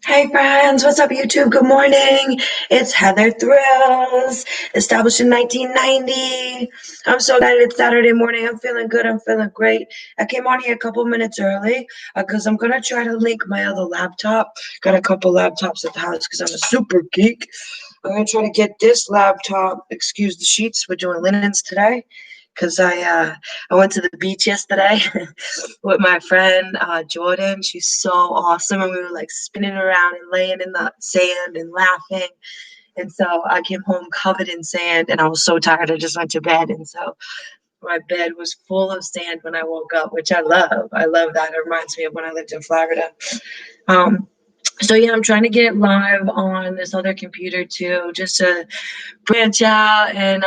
Hey friends, what's up YouTube? Good morning. It's Heather Thrills, established in 1990. I'm so glad it's Saturday morning. I'm feeling good. I'm feeling great. I came on here a couple minutes early because I'm going to try to link my other laptop. Got a couple laptops at the house because I'm a super geek. I'm going to try to get this laptop. Excuse the sheets. We're doing linens today because I went to the beach yesterday with my friend Jordan. She's so awesome, and we were like spinning around and laying in the sand and laughing. And so I came home covered in sand, and I was so tired. I just went to bed, and so my bed was full of sand when I woke up, which I love. I love that. It reminds me of when I lived in Florida. Um, so yeah, I'm trying to get live on this other computer too, just to branch out and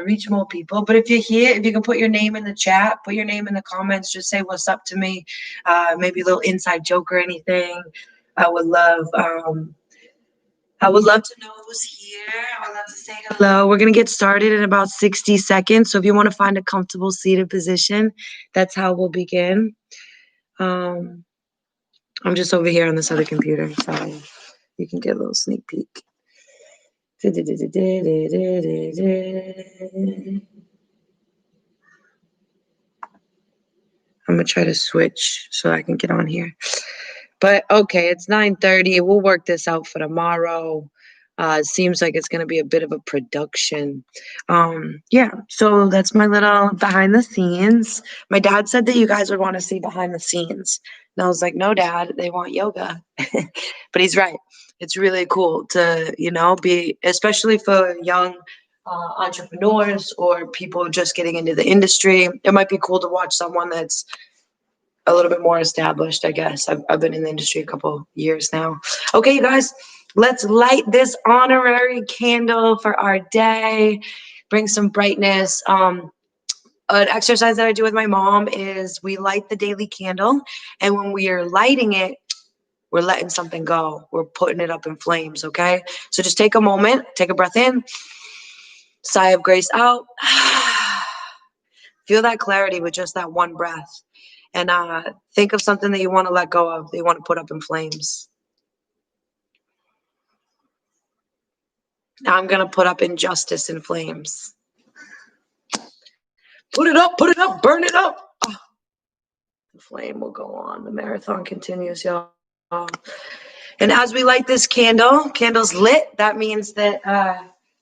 reach more people. But if you're here, if you can put your name in the chat, put your name in the comments, just say what's up to me, maybe a little inside joke or anything. I would love. I would love to know who's here. I would love to say hello. We're gonna get started in about 60 seconds. So if you want to find a comfortable seated position, that's how we'll begin. Um, I'm just over here on this other computer, so you can get a little sneak peek. I'm gonna try to switch so I can get on here. But okay, it's 9:30. We'll work this out for tomorrow. It seems like it's gonna be a bit of a production. Yeah, so that's my little behind the scenes. My dad said that you guys would want to see behind the scenes. And I was like, no, Dad, they want yoga. But he's right. It's really cool to, be, especially for young entrepreneurs or people just getting into the industry. It might be cool to watch someone that's a little bit more established, I guess. I've been in the industry a couple years now. Okay, you guys, let's light this honorary candle for our day, bring some brightness. An exercise that I do with my mom is we light the daily candle, and when we are lighting it, we're letting something go. We're putting it up in flames, okay? So just take a moment, take a breath in, sigh of grace out. Feel that clarity with just that one breath. And think of something that you want to let go of, that you want to put up in flames. Now I'm going to put up injustice in flames. Put it up, burn it up. Oh, the flame will go on. The marathon continues, y'all. And as we light this candle's lit, that means that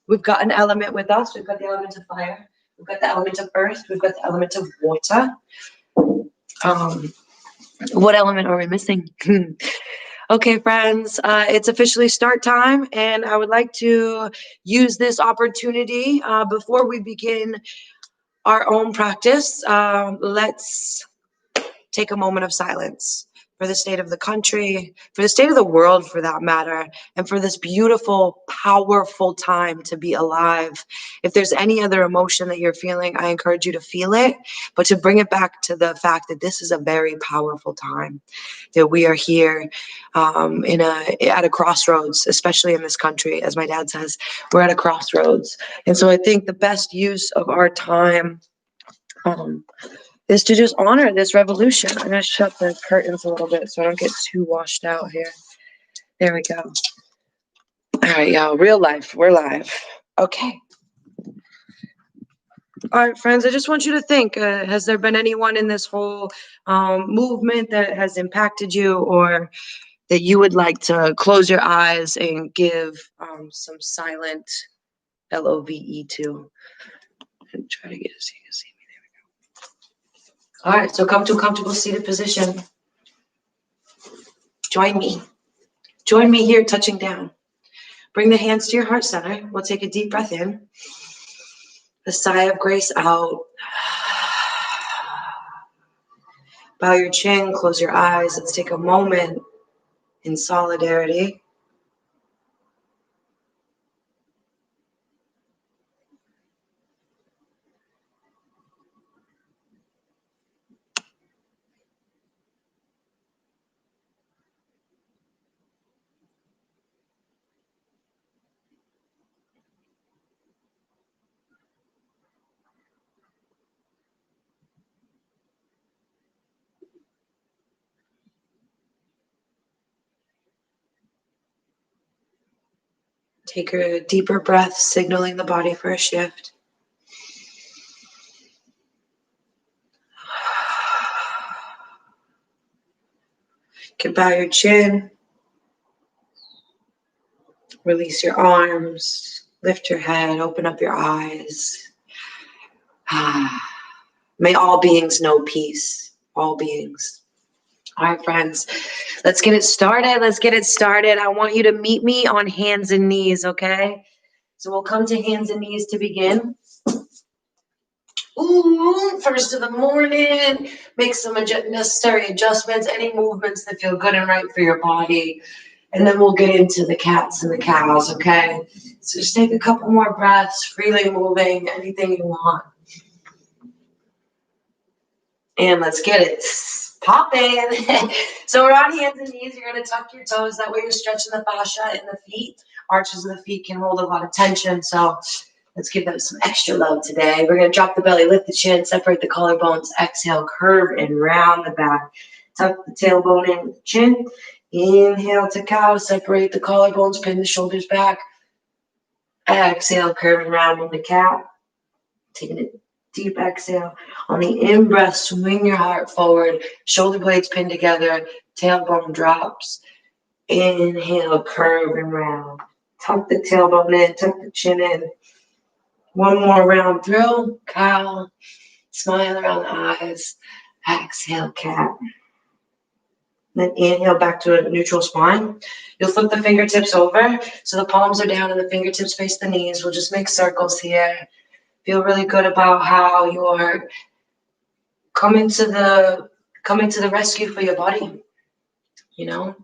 we've got an element with us. We've got the element of fire. We've got the element of earth. We've got the element of water. What element are we missing? Okay, friends, it's officially start time, and I would like to use this opportunity before we begin our own practice. Let's take a moment of silence for the state of the country, for the state of the world, for that matter, and for this beautiful, powerful time to be alive. If there's any other emotion that you're feeling, I encourage you to feel it, but to bring it back to the fact that this is a very powerful time, that we are here at a crossroads, especially in this country. As my dad says, we're at a crossroads. And so I think the best use of our time is to just honor this revolution. I'm going to shut the curtains a little bit so I don't get too washed out here. There we go. All right, y'all. Real life. We're live. Okay. All right, friends, I just want you to think, has there been anyone in this whole movement that has impacted you, or that you would like to close your eyes and give some silent LOVE to? And try to get it so you can see me. There we go. All right, so come to a comfortable seated position. Join me. Join me here, touching down. Bring the hands to your heart center. We'll take a deep breath in. A sigh of grace out. Bow your chin, close your eyes. Let's take a moment in solidarity. Take a deeper breath, signaling the body for a shift. You can bow your chin. Release your arms. Lift your head. Open up your eyes. May all beings know peace. All beings. All right, friends, let's get it started. Let's get it started. I want you to meet me on hands and knees, okay? So we'll come to hands and knees to begin. Ooh, first of the morning. Make some necessary adjustments, any movements that feel good and right for your body. And then we'll get into the cats and the cows, okay? So just take a couple more breaths, freely moving, anything you want. And let's get it popping. So we're on hands and knees. You're going to tuck your toes. That way you're stretching the fascia in the feet. Arches of the feet can hold a lot of tension. So let's give them some extra love today. We're going to drop the belly, lift the chin, separate the collarbones. Exhale, curve and round the back. Tuck the tailbone in with the chin. Inhale to cow. Separate the collarbones, pin the shoulders back. Exhale, curve and round in the cat. Taking it. Deep exhale. On the in-breath, swing your heart forward. Shoulder blades pinned together. Tailbone drops. Inhale, curve and round. Tuck the tailbone in. Tuck the chin in. One more round through. Cow. Smile around the eyes. Exhale, cat. Then inhale back to a neutral spine. You'll flip the fingertips over. So the palms are down and the fingertips face the knees. We'll just make circles here. Feel really good about how you're coming to the rescue for your body. You know,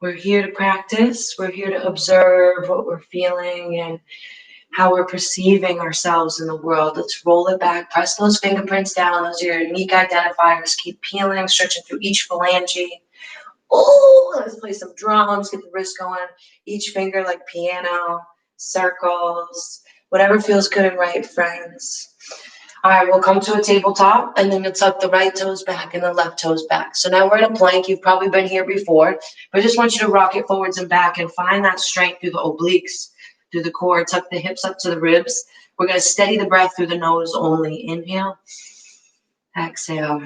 we're here to practice. We're here to observe what we're feeling and how we're perceiving ourselves in the world. Let's roll it back. Press those fingerprints down. Those are your unique identifiers. Keep peeling, stretching through each phalange. Oh, let's play some drums. Get the wrist going. Each finger like piano, circles. Whatever feels good and right, friends. All right, we'll come to a tabletop, and then you'll tuck the right toes back and the left toes back. So now we're in a plank. You've probably been here before, but I just want you to rock it forwards and back and find that strength through the obliques, through the core. Tuck the hips up to the ribs. We're going to steady the breath through the nose only. Inhale. Exhale.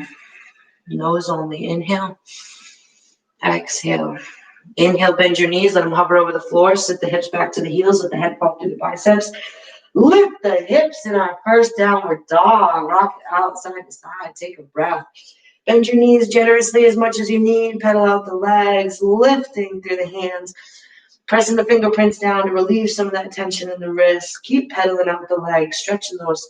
Nose only. Inhale. Exhale. Inhale, bend your knees. Let them hover over the floor. Sit the hips back to the heels. Let the head fall through the biceps. Lift the hips in our first downward dog. Rock it out side to side. Take a breath. Bend your knees generously as much as you need. Pedal out the legs. Lifting through the hands. Pressing the fingerprints down to relieve some of that tension in the wrists. Keep pedaling out the legs. Stretching those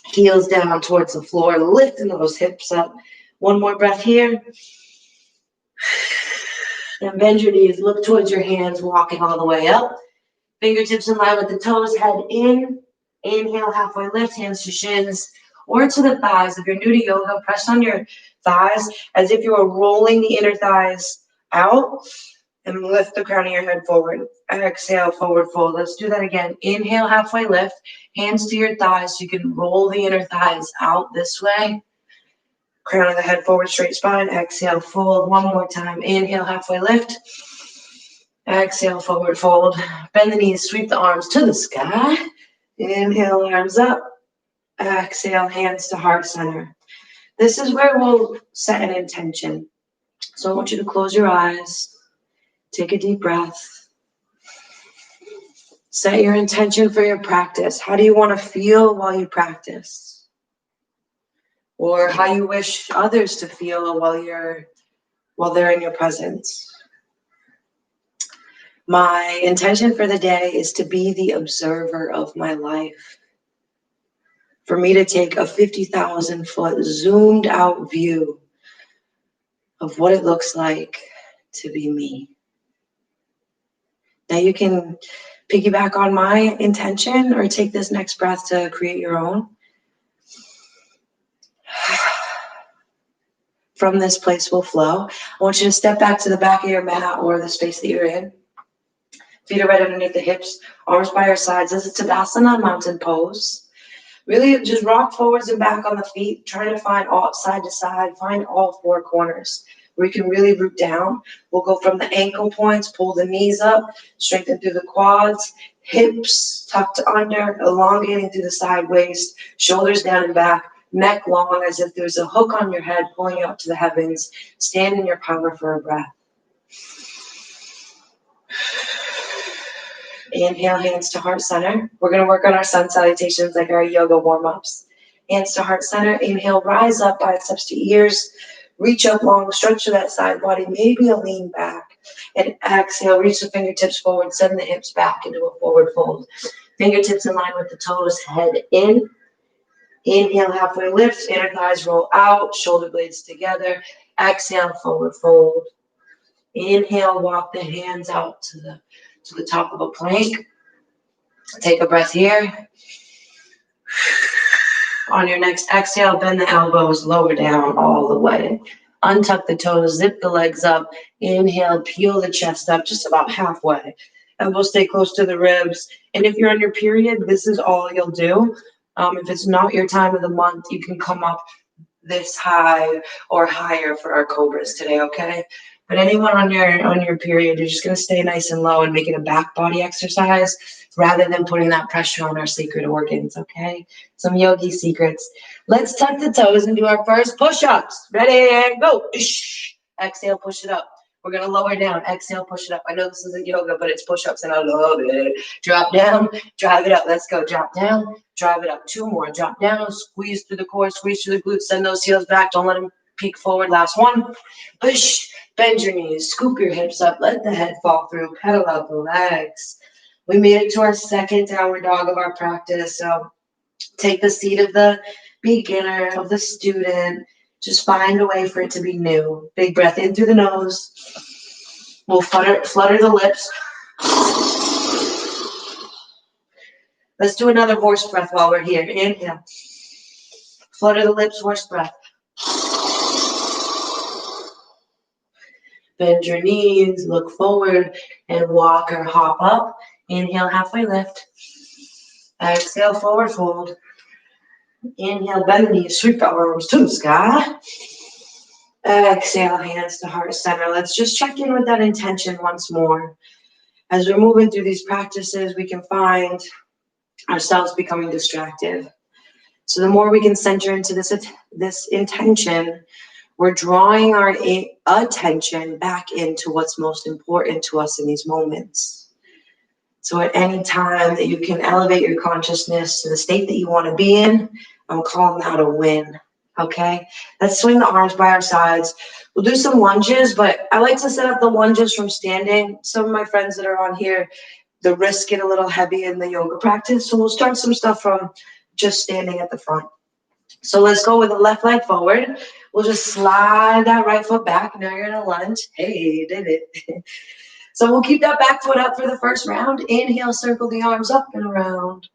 heels down towards the floor. Lifting those hips up. One more breath here. And bend your knees. Look towards your hands. Walking all the way up. Fingertips in line with the toes, head in. Inhale, halfway lift, hands to shins or to the thighs. If you're new to yoga, press on your thighs as if you were rolling the inner thighs out and lift the crown of your head forward. Exhale, forward fold. Let's do that again. Inhale, halfway lift, hands to your thighs so you can roll the inner thighs out this way. Crown of the head forward, straight spine. Exhale, fold. One more time. Inhale, halfway lift. Exhale, forward fold. Bend the knees, sweep the arms to the sky. Inhale, arms up. Exhale, hands to heart center. This is where we'll set an intention. So I want you to close your eyes. Take a deep breath. Set your intention for your practice. How do you want to feel while you practice? Or how you wish others to feel while they're in your presence. My intention for the day is to be the observer of my life. For me to take a 50,000-foot zoomed out view of what it looks like to be me. Now you can piggyback on my intention or take this next breath to create your own. From this place will flow. I want you to step back to the back of your mat or the space that you're in. Feet are right underneath the hips, arms by your sides. This is Tadasana, mountain pose. Really just rock forwards and back on the feet, trying to find all side to side, find all four corners. where you can really root down. We'll go from the ankle points, pull the knees up, strengthen through the quads, hips tucked under, elongating through the side waist, shoulders down and back, neck long as if there's a hook on your head pulling you up to the heavens. Stand in your power for a breath. Inhale, hands to heart center. We're going to work on our sun salutations like our yoga warm-ups. Hands to heart center. Inhale, rise up, biceps to ears. Reach up long, stretch to that side body, maybe a lean back. And exhale, reach the fingertips forward, send the hips back into a forward fold. Fingertips in line with the toes, head in. Inhale, halfway lift, inner thighs roll out, shoulder blades together. Exhale, forward fold. Inhale, walk the hands out to the top of a plank. Take a breath here. On your next exhale, bend the elbows, lower down all the way. Untuck the toes, zip the legs up. Inhale, peel the chest up just about halfway. Elbows stay close to the ribs. And if you're on your period, this is all you'll do. If it's not your time of the month, you can come up this high or higher for our cobras today, okay? But anyone on your period, you're just going to stay nice and low and make it a back body exercise rather than putting that pressure on our sacred organs, okay? Some yogi secrets. Let's tuck the toes and do our first push-ups. Ready and go. Exhale, push it up. We're going to lower down. Exhale, push it up. I know this isn't yoga, but it's push-ups and I love it. Drop down, drive it up. Let's go. Drop down, drive it up. 2 more. Drop down, squeeze through the core, squeeze through the glutes. Send those heels back. Don't let them peek forward. Last one. Push. Bend your knees. Scoop your hips up. Let the head fall through. Pedal out the legs. We made it to our second downward dog of our practice. So take the seat of the beginner, of the student. Just find a way for it to be new. Big breath in through the nose. We'll flutter the lips. Let's do another horse breath while we're here. Inhale. Flutter the lips, horse breath. Bend your knees, look forward, and walk or hop up. Inhale, halfway lift. Exhale, forward fold. Inhale, bend the knees, sweep the arms to the sky. Exhale, hands to heart center. Let's just check in with that intention once more. As we're moving through these practices, we can find ourselves becoming distracted. So the more we can center into this intention, we're drawing our attention back into what's most important to us in these moments. So at any time that you can elevate your consciousness to the state that you want to be in, I'm calling that a win. Okay, let's swing the arms by our sides. We'll do some lunges, but I like to set up the lunges from standing. Some of my friends that are on here, the wrists get a little heavy in the yoga practice. So we'll start some stuff from just standing at the front. So let's go with the left leg forward. We'll just slide that right foot back. Now you're in a lunge. Hey, did it. So we'll keep that back foot up for the first round. Inhale, circle the arms up and around.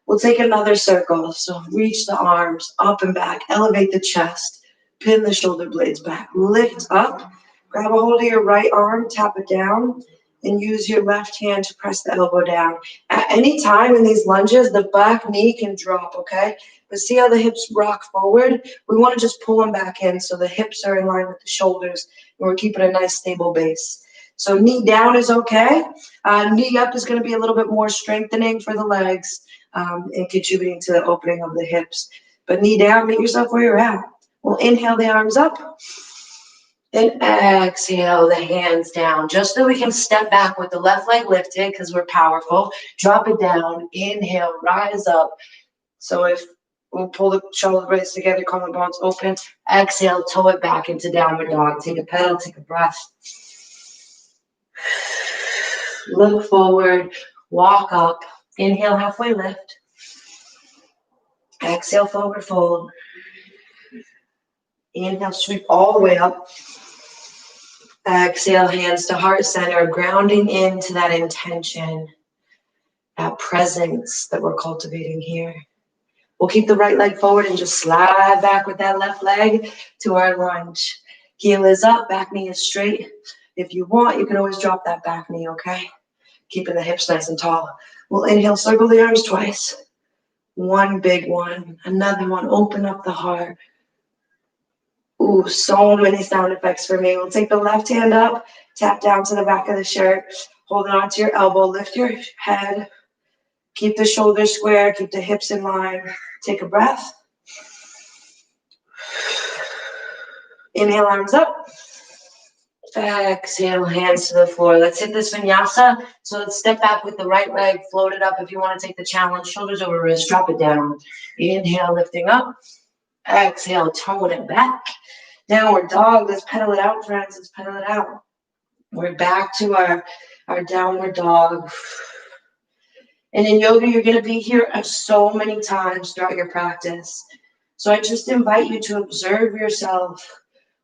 We'll take another circle. So reach the arms up and back. Elevate the chest. Pin the shoulder blades back. Lift up. Grab a hold of your right arm. Tap it down. And use your left hand to press the elbow down. At any time in these lunges, the back knee can drop, okay? But see how the hips rock forward? We want to just pull them back in so the hips are in line with the shoulders. And we're keeping a nice stable base. So knee down is okay. Knee up is going to be a little bit more strengthening for the legs and contributing to the opening of the hips. But knee down, meet yourself where you're at. We'll inhale the arms up. Then exhale the hands down, just so we can step back with the left leg lifted because we're powerful. Drop it down. Inhale, rise up. So if we'll pull the shoulder blades together, collarbones open. Exhale, toe it back into downward dog. Take a pedal, take a breath. Look forward, walk up. Inhale, halfway lift. Exhale, forward fold. Inhale, sweep all the way up. Exhale, hands to heart center, grounding into that intention, that presence that we're cultivating here. We'll keep the right leg forward and just slide back with that left leg to our lunge. Heel is up, back knee is straight. If you want, you can always drop that back knee, okay? Keeping the hips nice and tall. We'll inhale, circle the arms twice. One big one, another one, open up the heart. Ooh, so many sound effects for me. We'll take the left hand up, tap down to the back of the shirt, hold on to your elbow, lift your head, keep the shoulders square, keep the hips in line. Take a breath. Inhale, arms up. Exhale, hands to the floor. Let's hit this vinyasa. So let's step back with the right leg, float it up if you want to take the challenge. Shoulders over wrist, drop it down. Inhale, lifting up. Exhale, tone it back. Downward dog. Let's pedal it out, friends. Let's pedal it out. We're back to our downward dog. And in yoga, you're going to be here so many times throughout your practice. So I just invite you to observe yourself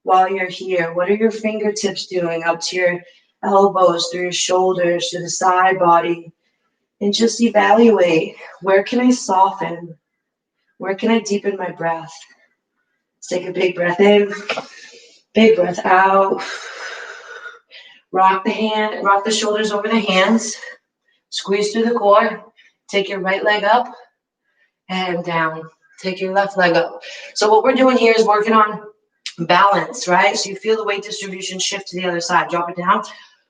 while you're here. What are your fingertips doing up to your elbows, through your shoulders, to the side body? And just evaluate, where can I soften? Where can I deepen my breath? Let's take a big breath in, big breath out. Rock the shoulders over the hands. Squeeze through the core. Take your right leg up and down. Take your left leg up. So what we're doing here is working on balance, right? So you feel the weight distribution shift to the other side. Drop it down.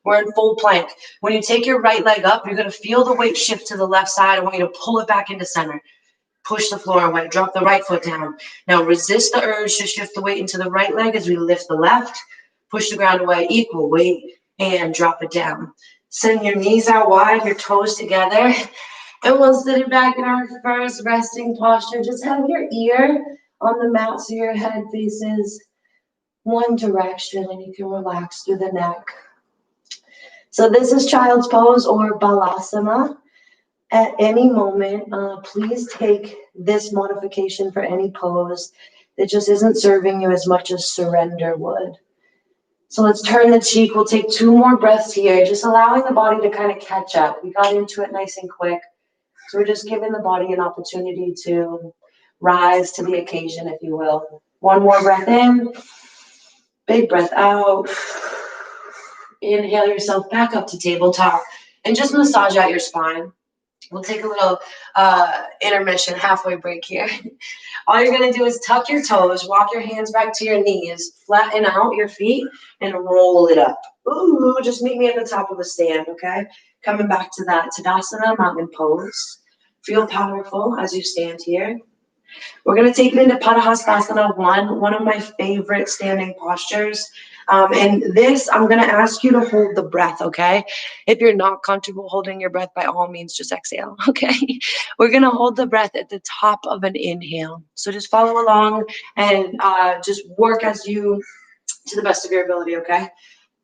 We're in full plank. When you take your right leg up, you're going to feel the weight shift to the left side. I want you to pull it back into center. Push the floor away. Drop the right foot down. Now resist the urge to shift the weight into the right leg as we lift the left. Push the ground away. Equal weight and drop it down. Send your knees out wide, your toes together. And we'll sit it back in our first resting posture. Just have your ear on the mat so your head faces one direction and you can relax through the neck. So this is child's pose or balasana. At any moment, please take this modification for any pose that just isn't serving you as much as surrender would. So let's turn the cheek. We'll take 2 more breaths here, just allowing the body to kind of catch up. We got into it nice and quick. So we're just giving the body an opportunity to rise to the occasion, if you will. 1 more breath in. Big breath out. Inhale yourself back up to tabletop and just massage out your spine. We'll take a little intermission, halfway break here. All you're going to do is tuck your toes, walk your hands back to your knees, flatten out your feet, and roll it up. Ooh, just meet me at the top of a stand, okay? Coming back to that Tadasana, mountain pose. Feel powerful as you stand here. We're going to take it into Padahastasana 1, one of my favorite standing postures. And this, I'm going to ask you to hold the breath, okay? If you're not comfortable holding your breath, by all means, just exhale, okay? We're going to hold the breath at the top of an inhale. So just follow along and just work as you, to the best of your ability, okay?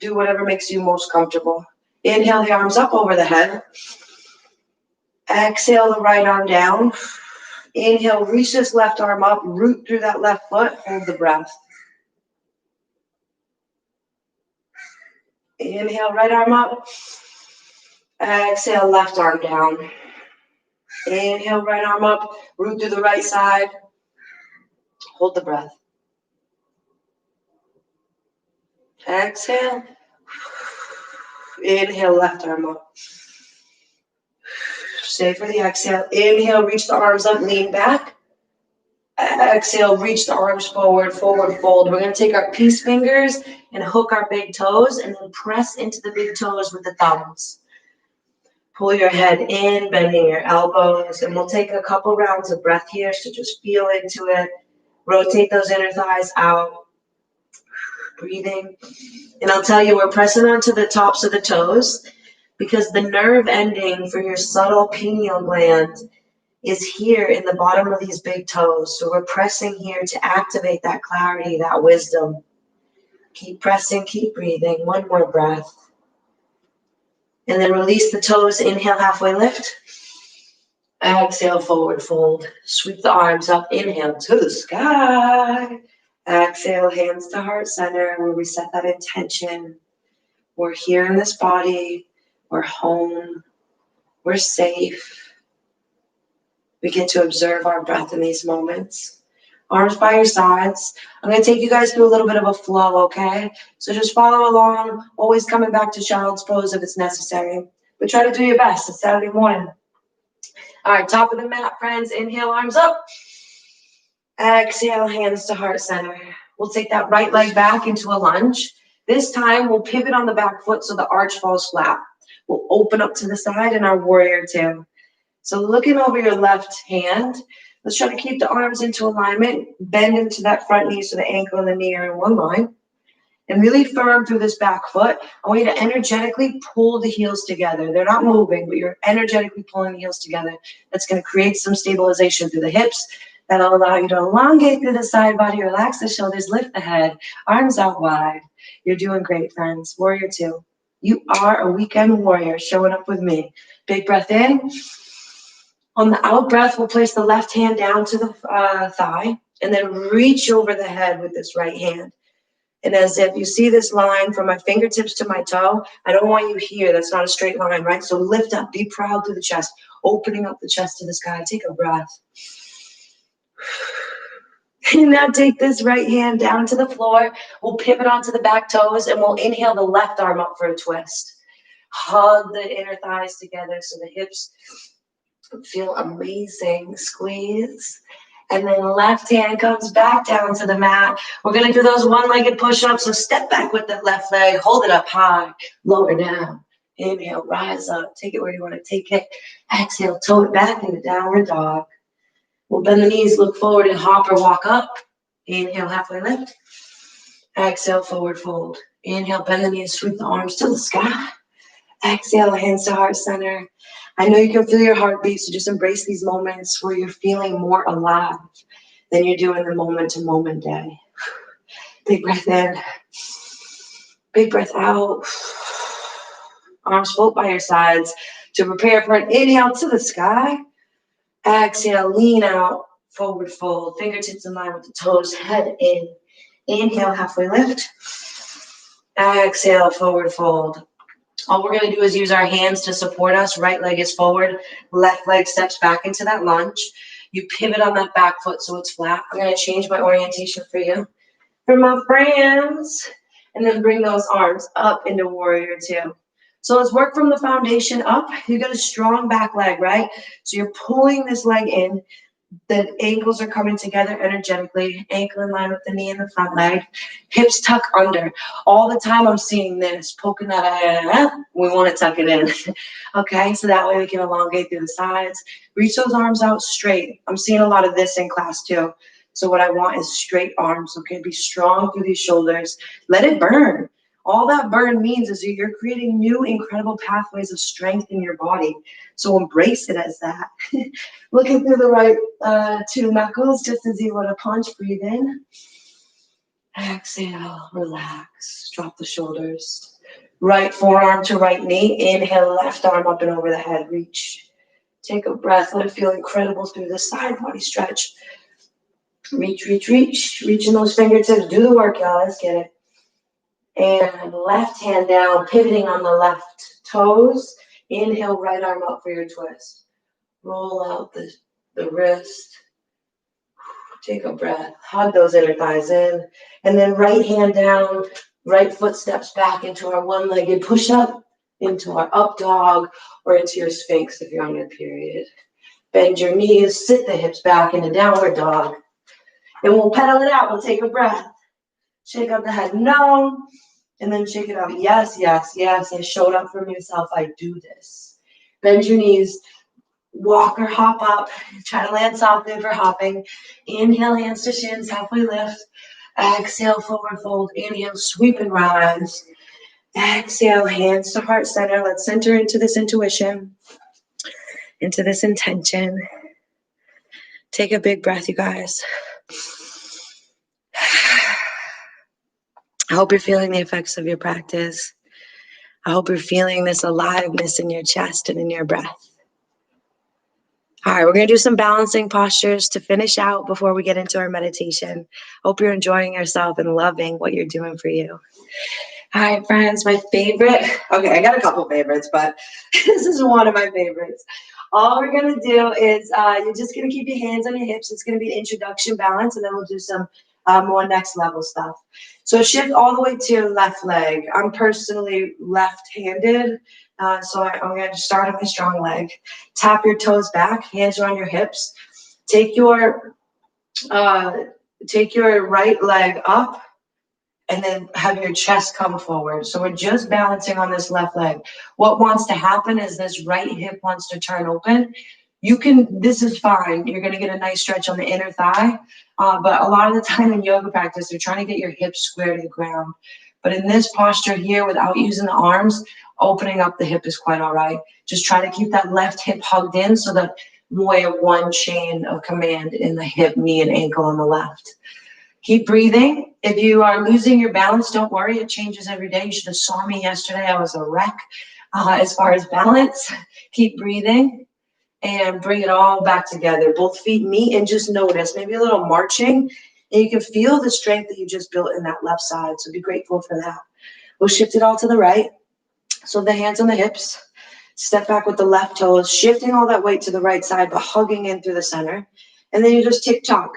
Do whatever makes you most comfortable. Inhale the arms up over the head. Exhale the right arm down. Inhale, reach this left arm up, root through that left foot, hold the breath. Inhale, right arm up. Exhale, left arm down. Inhale, right arm up, root through the right side. Hold the breath. Exhale. Inhale, left arm up. Stay for the exhale. Inhale, reach the arms up, lean back. Exhale, reach the arms forward, forward fold. We're going to take our peace fingers and hook our big toes and then press into the big toes with the thumbs. Pull your head in, bending your elbows, and we'll take a couple rounds of breath here, so just feel into it. Rotate those inner thighs out. Breathing. And I'll tell you, we're pressing onto the tops of the toes because the nerve ending for your subtle pineal gland is here in the bottom of these big toes. So we're pressing here to activate that clarity, that wisdom. Keep pressing, keep breathing. 1 more breath. And then release the toes. Inhale, halfway lift. Exhale, forward fold. Sweep the arms up. Inhale to the sky. Exhale, hands to heart center, where we set that intention. We're here in this body. We're home. We're safe. We get to observe our breath in these moments. Arms by your sides. I'm going to take you guys through a little bit of a flow, okay? So just follow along, always coming back to child's pose if it's necessary. But try to do your best. It's Saturday morning. All right, top of the mat, friends. Inhale, arms up. Exhale, hands to heart center. We'll take that right leg back into a lunge. This time we'll pivot on the back foot so the arch falls flat. We'll open up to the side in our warrior two. So looking over your left hand, let's try to keep the arms into alignment, bend into that front knee so the ankle and the knee are in one line. And really firm through this back foot. I want you to energetically pull the heels together. They're not moving, but you're energetically pulling the heels together. That's going to create some stabilization through the hips. That'll allow you to elongate through the side body, relax the shoulders, lift the head, arms out wide. You're doing great, friends. Warrior two. You are a weekend warrior showing up with me. Big breath in. On the out breath, we'll place the left hand down to the thigh and then reach over the head with this right hand. And as if you see this line from my fingertips to my toe, I don't want you here. That's not a straight line, right? So lift up, be proud through the chest, opening up the chest to the sky. Take a breath. And now take this right hand down to the floor. We'll pivot onto the back toes and we'll inhale the left arm up for a twist. Hug the inner thighs together so the hips feel amazing. Squeeze. And then left hand comes back down to the mat. We're going to do those one-legged push-ups. So step back with the left leg. Hold it up high. Lower down. Inhale. Rise up. Take it where you want to take it. Exhale. Toe it back into downward dog. We'll bend the knees. Look forward and hop or walk up. Inhale. Halfway lift. Exhale. Forward fold. Inhale. Bend the knees. Sweep the arms to the sky. Exhale. Hands to heart center. I know you can feel your heartbeat, so just embrace these moments where you're feeling more alive than you're doing the moment-to-moment day. Big breath in. Big breath out. Arms float by your sides to prepare for an inhale to the sky. Exhale, lean out, forward fold. Fingertips in line with the toes, head in. Inhale, halfway lift. Exhale, forward fold. All we're going to do is use our hands to support us. Right leg is forward. Left leg steps back into that lunge. You pivot on that back foot so it's flat. I'm going to change my orientation for you. For my friends. And then bring those arms up into warrior two. So let's work from the foundation up. You got a strong back leg, right? So you're pulling this leg in. The ankles are coming together energetically. Ankle in line with the knee and the front leg. Hips tuck under. All the time I'm seeing this. Poking that, we want to tuck it in. Okay, so that way we can elongate through the sides. Reach those arms out straight. I'm seeing a lot of this in class too. So what I want is straight arms, okay? Be strong through these shoulders. Let it burn. All that burn means is you're creating new incredible pathways of strength in your body. So embrace it as that. Looking through the right two knuckles just as you want to punch. Breathe in. Exhale. Relax. Drop the shoulders. Right forearm to right knee. Inhale. Left arm up and over the head. Reach. Take a breath. Let it feel incredible through the side body stretch. Reach, reach, reach. Reaching those fingertips. Do the work, y'all. Let's get it. And left hand down, pivoting on the left toes. Inhale, right arm up for your twist. Roll out the wrist. Take a breath. Hug those inner thighs in. And then right hand down, right foot steps back into our one-legged push-up, into our up dog, or into your sphinx if you're on your period. Bend your knees, sit the hips back into downward dog. And we'll pedal it out. We'll take a breath. Shake up the head, no. And then shake it out. Yes, yes, yes. I showed up for myself. I do this. Bend your knees. Walk or hop up. Try to land softly for hopping. Inhale, hands to shins. Halfway lift. Exhale, forward fold. Inhale, sweep and rise. Exhale, hands to heart center. Let's center into this intuition. Into this intention. Take a big breath, you guys. I hope you're feeling the effects of your practice. I hope you're feeling this aliveness in your chest and in your breath. All right, we're going to do some balancing postures to finish out before we get into our meditation. Hope you're enjoying yourself and loving what you're doing for you. All right, friends, my favorite. Okay, I got a couple favorites, but this is one of my favorites. All we're going to do is you're just going to keep your hands on your hips. It's going to be an introduction balance, and then we'll do some more next level stuff. So shift all the way to your left leg. I'm personally left-handed, so I'm going to start on my strong leg. Tap your toes back, hands are on your hips. Take your Take your right leg up and then have your chest come forward. So we're just balancing on this left leg. What wants to happen is this right hip wants to turn open. This is fine. You're going to get a nice stretch on the inner thigh. But a lot of the time in yoga practice, they're trying to get your hips square to the ground. But in this posture here, without using the arms, opening up the hip is quite all right. Just try to keep that left hip hugged in so that we have one chain of command in the hip, knee, and ankle on the left. Keep breathing. If you are losing your balance, don't worry. It changes every day. You should have saw me yesterday. I was a wreck as far as balance. Keep breathing and bring it all back together. Both feet meet and just notice, maybe a little marching. And you can feel the strength that you just built in that left side. So be grateful for that. We'll shift it all to the right. So the hands on the hips. Step back with the left toes, shifting all that weight to the right side, but hugging in through the center. And then you just tick-tock.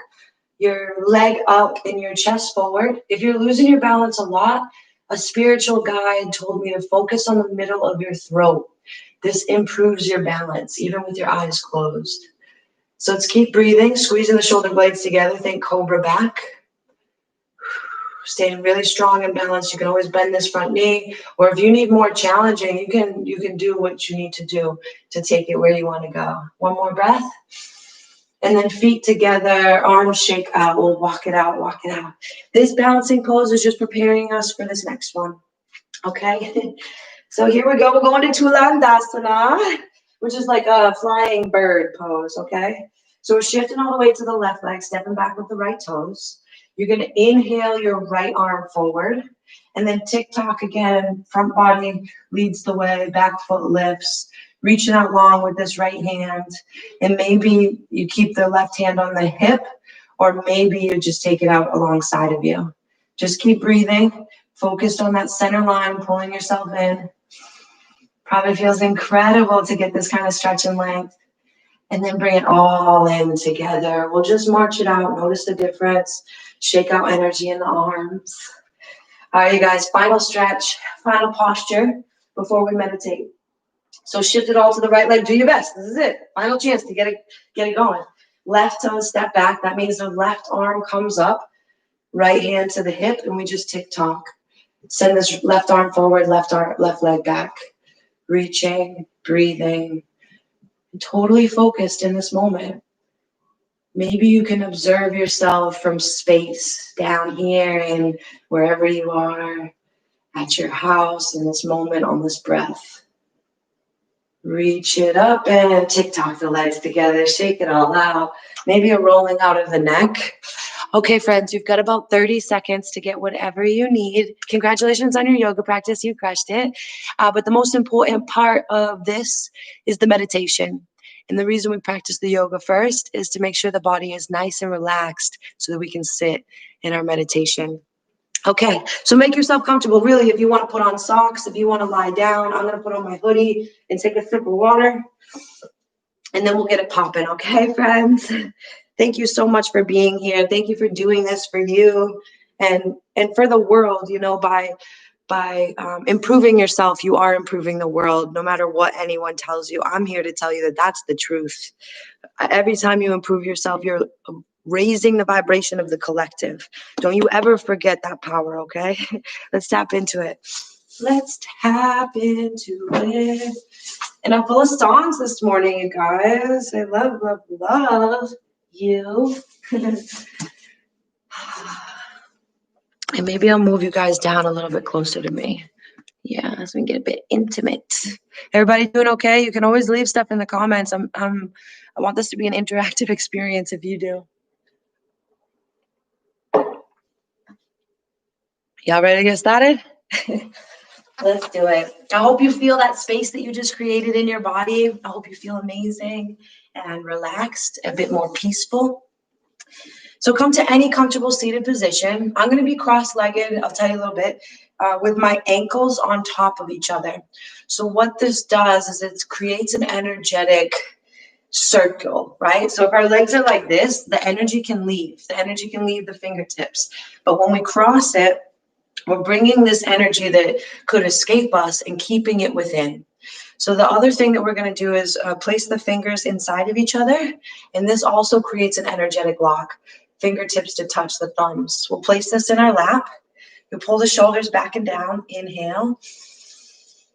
Your leg up and your chest forward. If you're losing your balance a lot, a spiritual guide told me to focus on the middle of your throat. This improves your balance, even with your eyes closed. So let's keep breathing, squeezing the shoulder blades together. Think cobra back. Staying really strong and balanced. You can always bend this front knee, or if you need more challenging, you can do what you need to do to take it where you want to go. One more breath. And then feet together, arms shake out. We'll walk it out, walk it out. This balancing pose is just preparing us for this next one. Okay? So here we go. We're going to Tulandasana, which is like a flying bird pose, okay? So we're shifting all the way to the left leg, stepping back with the right toes. You're going to inhale your right arm forward, and then tick-tock again. Front body leads the way, back foot lifts. Reaching out long with this right hand, and maybe you keep the left hand on the hip, or maybe you just take it out alongside of you. Just keep breathing, focused on that center line, pulling yourself in. Probably feels incredible to get this kind of stretch and length, and then bring it all in together. We'll just march it out. Notice the difference. Shake out energy in the arms. All right, you guys, final stretch, final posture before we meditate. So shift it all to the right leg. Do your best. This is it. Final chance to get it going. Left toe step back. That means the left arm comes up. Right hand to the hip, and we just tick-tock. Send this left arm forward, left leg back. Reaching, breathing, totally focused in this moment. Maybe you can observe yourself from space down here and wherever you are at your house in this moment on this breath. Reach it up and tick-tock the legs together. Shake it all out. Maybe a rolling out of the neck. Okay, friends, you've got about 30 seconds to get whatever you need. Congratulations on your yoga practice. You crushed it. But the most important part of this is the meditation. And the reason we practice the yoga first is to make sure the body is nice and relaxed so that we can sit in our meditation. Okay, so make yourself comfortable. Really, if you want to put on socks, if you want to lie down, I'm going to put on my hoodie and take a sip of water, and then we'll get it popping. Okay, friends? Thank you so much for being here. Thank you for doing this for you and for the world. You know, by improving yourself, you are improving the world. No matter what anyone tells you, I'm here to tell you that that's the truth. Every time you improve yourself, you're raising the vibration of the collective. Don't you ever forget that power, okay? Let's tap into it. Let's tap into it. And I'm full of songs this morning, you guys. I love, love, love you. And maybe I'll move you guys down a little bit closer to me. Yeah, so we can get a bit intimate. Everybody doing okay? You can always leave stuff in the comments. I want this to be an interactive experience if you do. Y'all ready to get started? Let's do it. I hope you feel that space that you just created in your body. I hope you feel amazing and relaxed, a bit more peaceful. So come to any comfortable seated position. I'm going to be cross-legged, I'll tell you a little bit, with my ankles on top of each other. So what this does is it creates an energetic circle, right? So if our legs are like this, the energy can leave. The energy can leave the fingertips. But when we cross it, we're bringing this energy that could escape us and keeping it within. So the other thing that we're going to do is place the fingers inside of each other. And this also creates an energetic lock. fingertips to touch the thumbs. We'll place this in our lap. You pull the shoulders back and down. Inhale.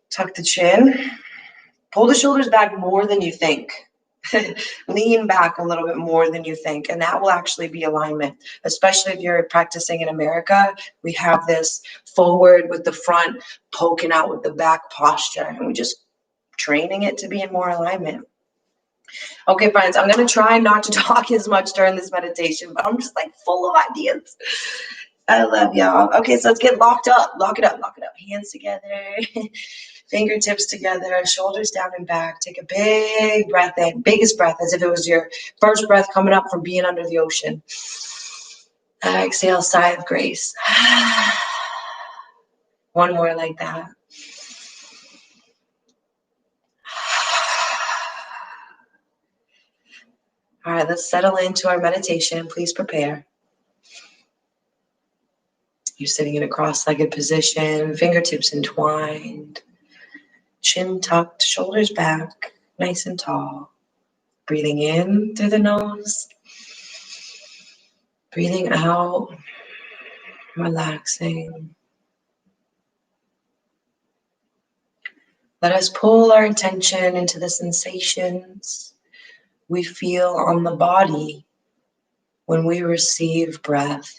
Tuck the chin. Pull the shoulders back more than you think. Lean back a little bit more than you think, and that will actually be alignment. Especially if you're practicing in America, we have this forward with the front poking out with the back posture, and we're just training it to be in more alignment. Okay, friends, I'm going to try not to talk as much during this meditation, but I'm just like full of ideas. I love y'all. Okay, so let's get locked up. Lock it up. Hands together. Fingertips together, shoulders down and back. Take a big breath in, biggest breath, as if it was your first breath coming up from being under the ocean. Exhale, sigh of grace. One more like that. All right, let's settle into our meditation. Please prepare. You're sitting in a cross-legged position, fingertips entwined. Chin tucked, shoulders back, nice and tall. Breathing in through the nose. Breathing out, relaxing. Let us pull our attention into the sensations we feel on the body when we receive breath.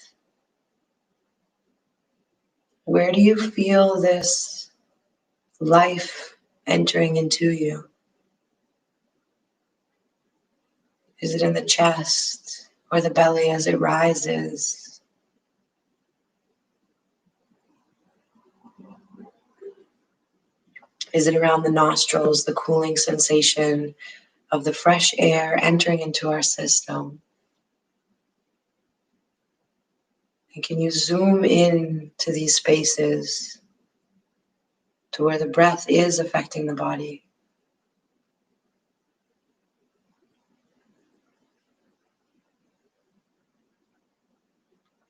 Where do you feel this life entering into you? Is it in the chest or the belly as it rises? Is it around the nostrils, the cooling sensation of the fresh air entering into our system? And can you zoom in to these spaces to where the breath is affecting the body?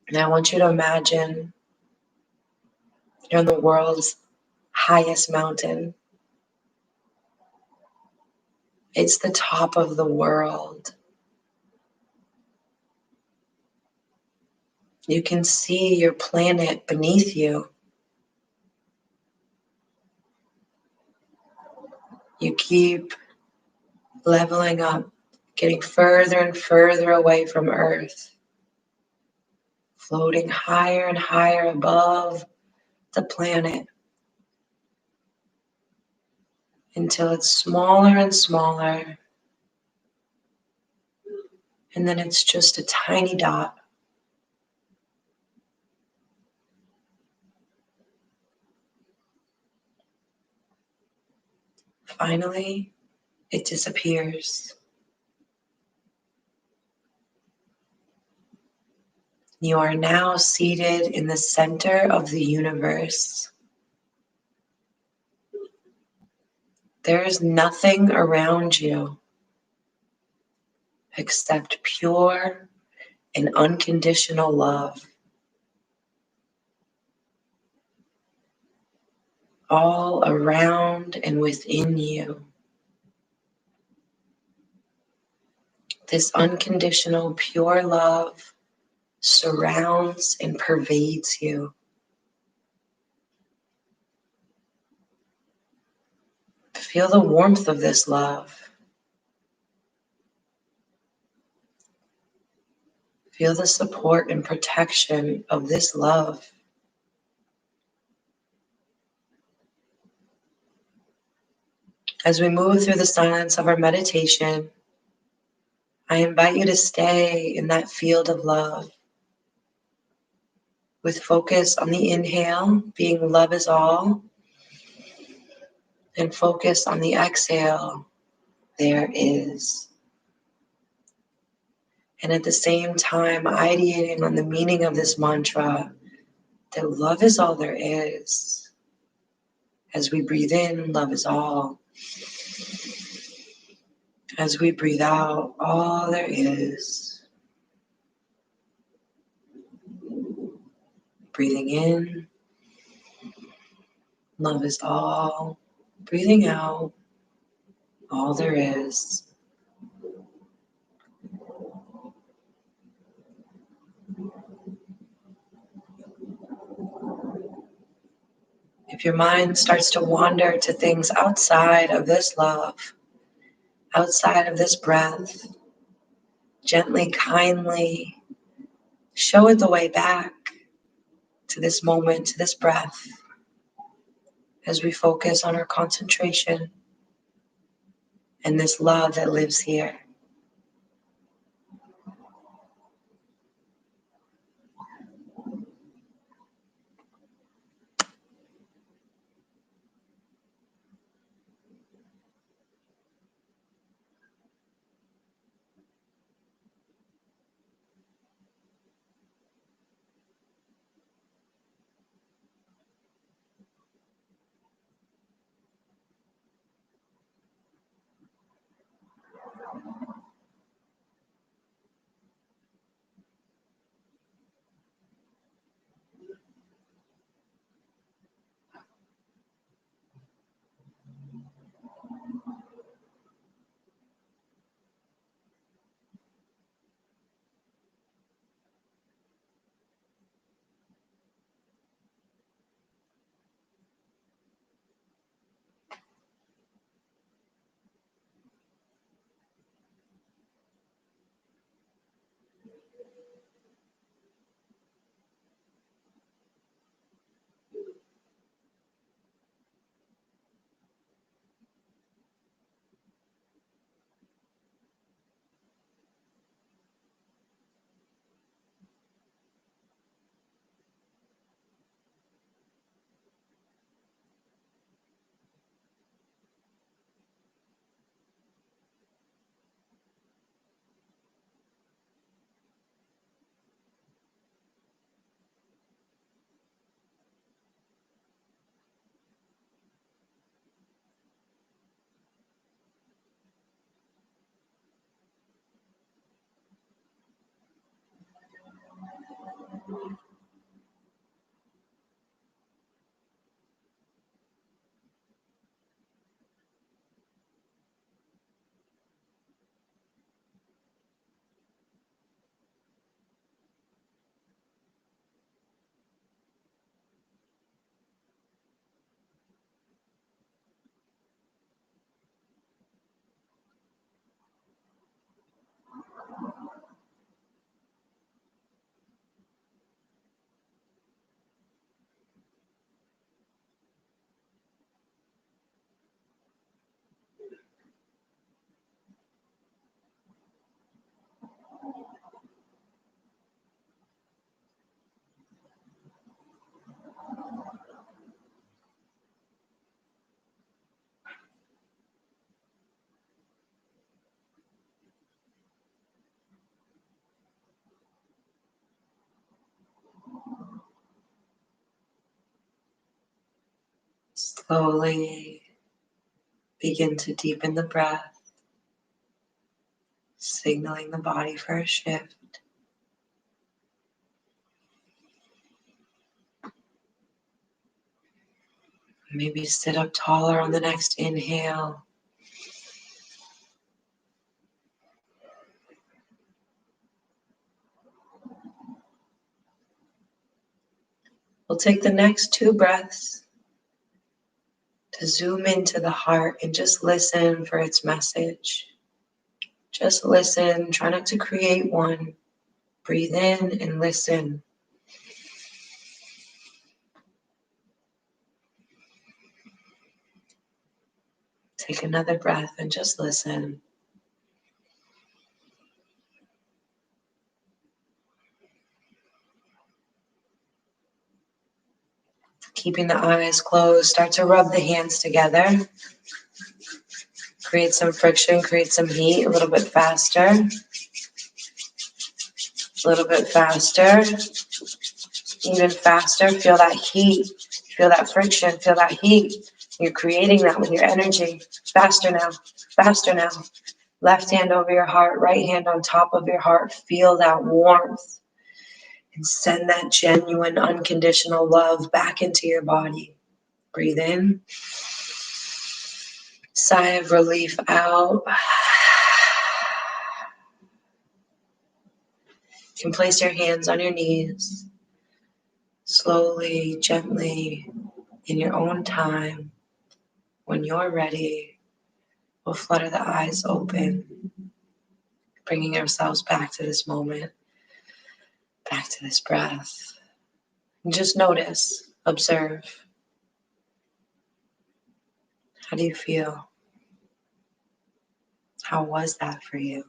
And I want you to imagine you're on the world's highest mountain. It's the top of the world. You can see your planet beneath you. You keep leveling up, getting further and further away from Earth, floating higher and higher above the planet until it's smaller and smaller, and then it's just a tiny dot. Finally, it disappears. You are now seated in the center of the universe. There is nothing around you except pure and unconditional love. All around and within you. This unconditional, pure love surrounds and pervades you. Feel the warmth of this love. Feel the support and protection of this love. As we move through the silence of our meditation, I invite you to stay in that field of love with focus on the inhale, being love is all, and focus on the exhale, there is. And at the same time, ideating on the meaning of this mantra, that love is all there is. As we breathe in, love is all. As we breathe out, all there is. Breathing in, love is all. Breathing out, all there is. If your mind starts to wander to things outside of this love, outside of this breath, gently, kindly show it the way back to this moment, to this breath, as we focus on our concentration and this love that lives here. Slowly begin to deepen the breath, signaling the body for a shift. Maybe sit up taller on the next inhale. We'll take the next 2 breaths to zoom into the heart and just listen for its message. Just listen, try not to create one. Breathe in and listen. Take another breath and just listen. Keeping the eyes closed, start to rub the hands together. Create some friction, create some heat, a little bit faster. A little bit faster. Even faster. Feel that heat. Feel that friction. Feel that heat. You're creating that with your energy. Faster now. Faster now. Left hand over your heart. Right hand on top of your heart. Feel that warmth. And send that genuine, unconditional love back into your body. Breathe in. Sigh of relief out. You can place your hands on your knees. Slowly, gently In your own time, when you're ready, we'll flutter the eyes open, bringing ourselves back to this moment, back to this breath. And just notice, observe. How do you feel? How was that for you?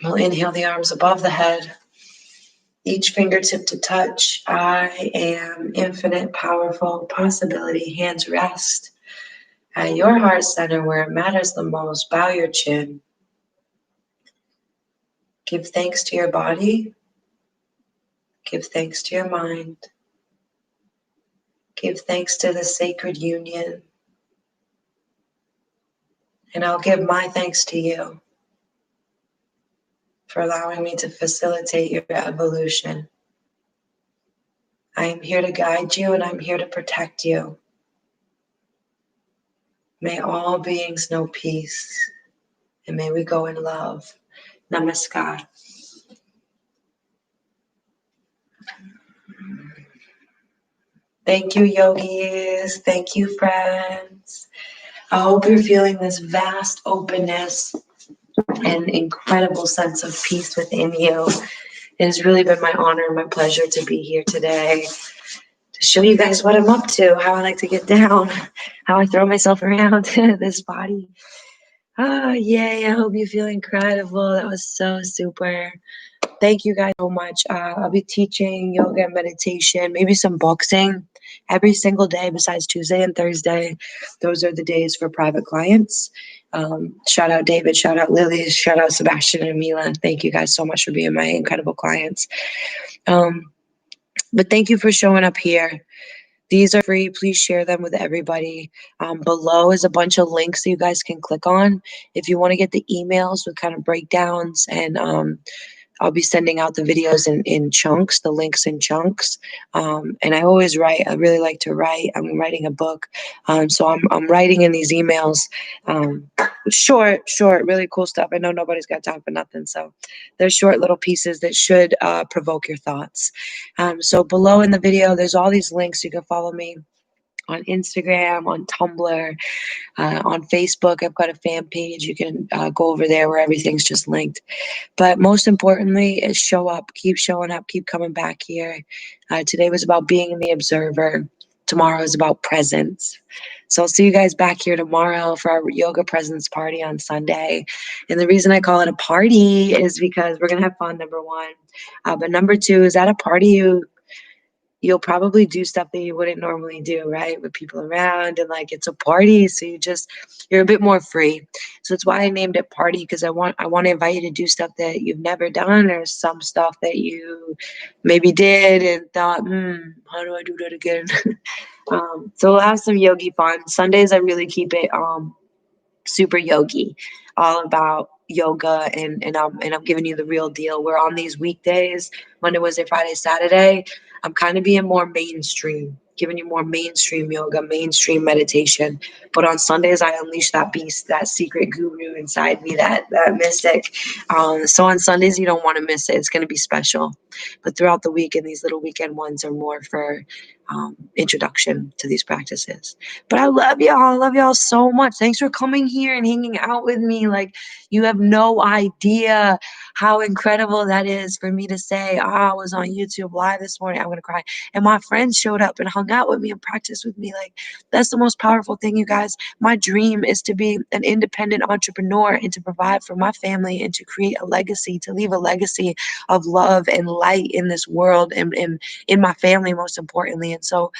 We'll inhale the arms above the head, each fingertip to touch. I am infinite, powerful possibility. Hands rest at your heart center where it matters the most. Bow your chin. Give thanks to your body. Give thanks to your mind. Give thanks to the sacred union. And I'll give my thanks to you for allowing me to facilitate your evolution. I am here to guide you and I'm here to protect you. May all beings know peace and may we go in love. Namaskar. Thank you, yogis. Thank you, friends. I hope you're feeling this vast openness and incredible sense of peace within you. It has really been my honor and my pleasure to be here today to show you guys what I'm up to, how I like to get down, how I throw myself around this body. Oh, yay. I hope you feel incredible. That was so super. Thank you guys so much. I'll be teaching yoga and meditation, maybe some boxing every single day besides Tuesday and Thursday. Those are the days for private clients. Shout out David, shout out Lily, shout out Sebastian and Mila. Thank you guys so much for being my incredible clients. But thank you for showing up here. These are free. Please share them with everybody. Below is a bunch of links that you guys can click on if you want to get the emails with kind of breakdowns, and I'll be sending out the videos in chunks, the links in chunks. And I always write. I really like to write. I'm writing a book. So I'm writing in these emails. Short, really cool stuff. I know nobody's got time for nothing. So they're short little pieces that should provoke your thoughts. So below in the video, there's all these links. You can follow me on Instagram, on Tumblr, on Facebook. I've got a fan page. You can go over there where everything's just linked. But most importantly is show up, keep showing up, keep coming back here. Today was about being the observer. Tomorrow is about presence. So I'll see you guys back here tomorrow for our yoga presence party on Sunday. And the reason I call it a party is because we're going to have fun, number one. But number two is at a party, you'll probably do stuff that you wouldn't normally do, right? With people around, and like it's a party, so you're a bit more free. So that's why I named it party, because I want to invite you to do stuff that you've never done, or some stuff that you maybe did and thought, how do I do that again? So we'll have some yogi fun. Sundays I really keep it super yogi, all about yoga, and I'm giving you the real deal. We're on these weekdays, Monday, Wednesday, Friday, Saturday. I'm kind of being more mainstream, giving you more mainstream yoga, mainstream meditation. But on Sundays, I unleash that beast, that secret guru inside me, that mystic. So on Sundays, you don't want to miss it. It's going to be special. But throughout the week, and these little weekend ones are more for introduction to these practices. But I love y'all. I love y'all so much. Thanks for coming here and hanging out with me. Like, you have no idea how incredible that is for me to say, I was on YouTube live this morning. I'm going to cry. And my friends showed up and hung out with me and practiced with me. Like, that's the most powerful thing, you guys. My dream is to be an independent entrepreneur and to provide for my family and to create a legacy, to leave a legacy of love and light in this world, and in my family, most importantly. And so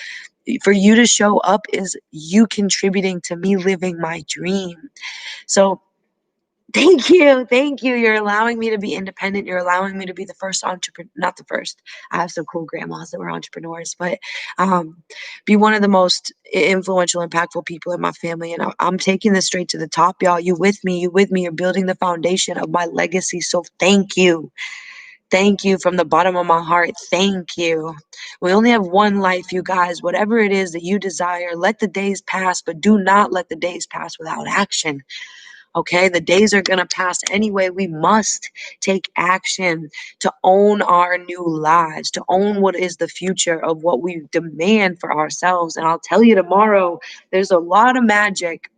for you to show up is you contributing to me living my dream. So thank you. You're allowing me to be independent. You're allowing me to be the first entrepreneur, not the first. I have some cool grandmas that were entrepreneurs, but be one of the most influential, impactful people in my family. And I'm taking this straight to the top, y'all. You with me? You're building the foundation of my legacy. So thank you. Thank you from the bottom of my heart. Thank you. We only have one life, you guys. Whatever it is that you desire, let the days pass, but do not let the days pass without action. Okay, the days are going to pass anyway. We must take action to own our new lives, to own what is the future of what we demand for ourselves. And I'll tell you tomorrow, there's a lot of magic.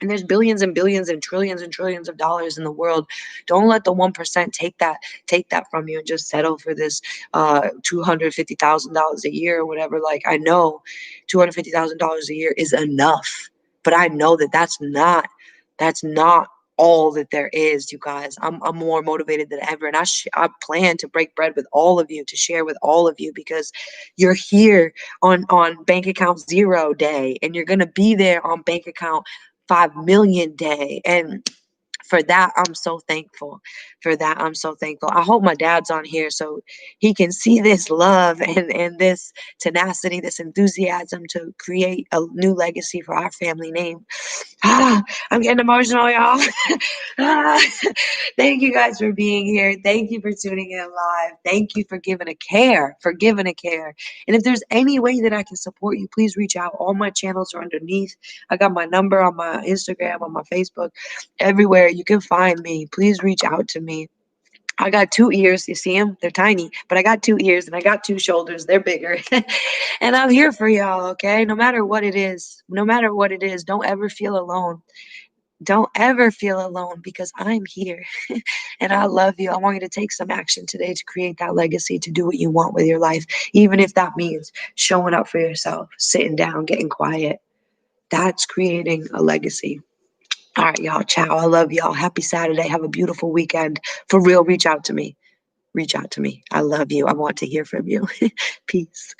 And there's billions and billions and trillions of dollars in the world. Don't let the 1% take that from you and just settle for this $250,000 a year or whatever. Like, I know $250,000 a year is enough, but I know that that's not all that there is, you guys. I'm more motivated than ever, and I plan to break bread with all of you, to share with all of you, because you're here on bank account 0 day, and you're gonna be there on bank account 5 million day. And for that, I'm so thankful. For that, I'm so thankful. I hope my dad's on here so he can see this love and this tenacity, this enthusiasm to create a new legacy for our family name. I'm getting emotional, y'all. Ah, thank you guys for being here. Thank you for tuning in live. Thank you for giving a care, And if there's any way that I can support you, please reach out. All my channels are underneath. I got my number on my Instagram, on my Facebook, everywhere you can find me. Please reach out to me. I got 2 ears. You see them? They're tiny, but I got 2 ears and I got 2 shoulders. They're bigger. And I'm here for y'all, okay? No matter what it is, don't ever feel alone. Don't ever feel alone, because I'm here and I love you. I want you to take some action today to create that legacy, to do what you want with your life, even if that means showing up for yourself, sitting down, getting quiet. That's creating a legacy. All right, y'all. Ciao. I love y'all. Happy Saturday. Have a beautiful weekend. For real, reach out to me. Reach out to me. I love you. I want to hear from you. Peace.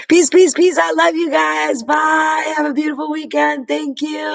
Peace, peace, peace. I love you guys. Bye. Have a beautiful weekend. Thank you.